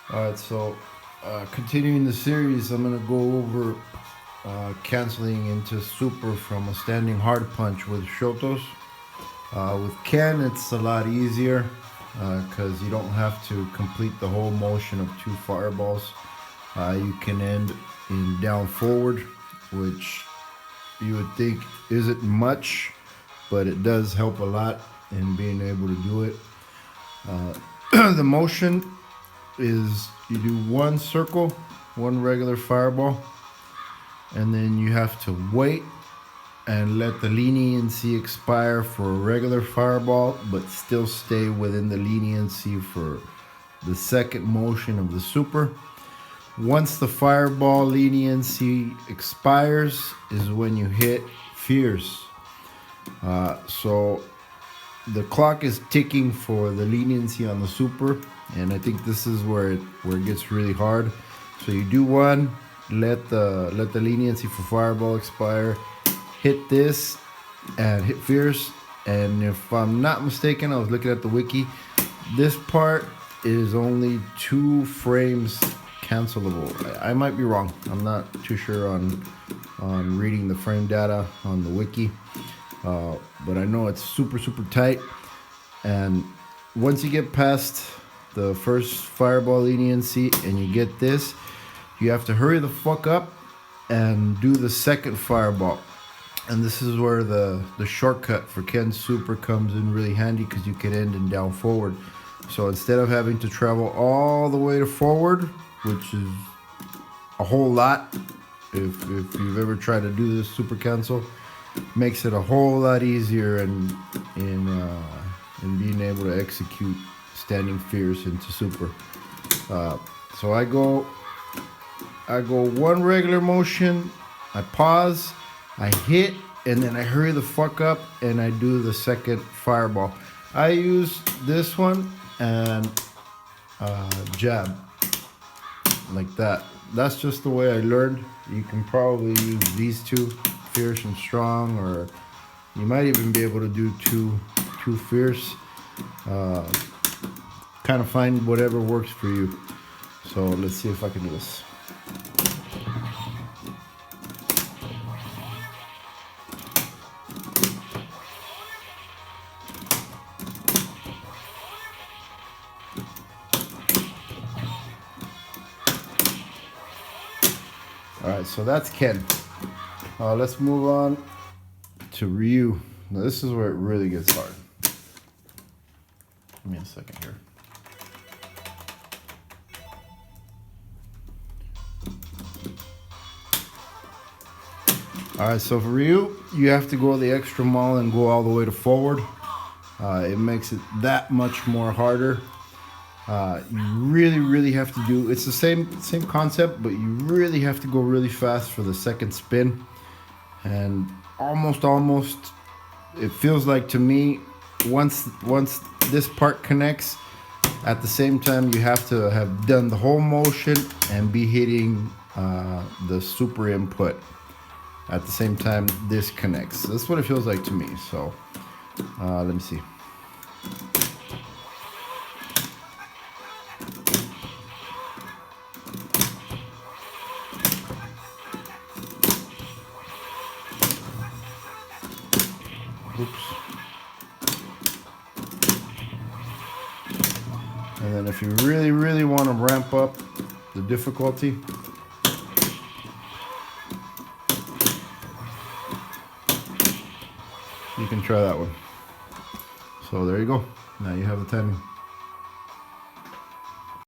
Alright, so continuing the series, I'm going to go over canceling into super from a standing hard punch with Shotos. With Ken, it's a lot easier because you don't have to complete the whole motion of 2 fireballs. You can end in down forward, which you would think isn't much, but it does help a lot in being able to do it. The motion is you do 1 circle, 1 regular fireball, and then you have to wait and let the leniency expire for a regular fireball, but still stay within the leniency for the second motion of the super. Once the fireball leniency expires is when you hit fierce. So the clock is ticking for the leniency on the super, and I think this is where it gets really hard. So you do 1, let the leniency for fireball expire, hit this, and hit fierce. And if I'm not mistaken, I was looking at the wiki, this part is only 2 frames cancelable. I might be wrong. I'm not too sure on reading the frame data on the wiki. But I know it's super tight, and once you get past the first fireball leniency and you get this, you have to hurry the fuck up and do the second fireball. And this is where the shortcut for Ken's super comes in really handy, because you can end in down forward. So instead of having to travel all the way to forward, which is a whole lot if you've ever tried to do this super cancel, makes it a whole lot easier in being able to execute standing fierce into super. So I go 1 regular motion, I pause, I hit, and then I hurry the fuck up and I do the second fireball. I use this one and jab like that. That's just the way I learned. You can probably use these 2, fierce and strong, or you might even be able to do two fierce. Kind of find whatever works for you. So let's see if I can do this. Alright, so that's Ken. Let's move on to Ryu. Now this is where it really gets hard. Give me a second here. Alright, so for Ryu, you have to go the extra mile and go all the way to forward. It makes it that much more harder. You really have to do, it's the same concept, but you really have to go really fast for the second spin. And almost it feels like to me, once this part connects, at the same time you have to have done the whole motion and be hitting the super input at the same time this connects. That's what it feels like to me. So let me see. Oops. And then if you really want to ramp up the difficulty, you can try that one. So there you go. Now you have the timing.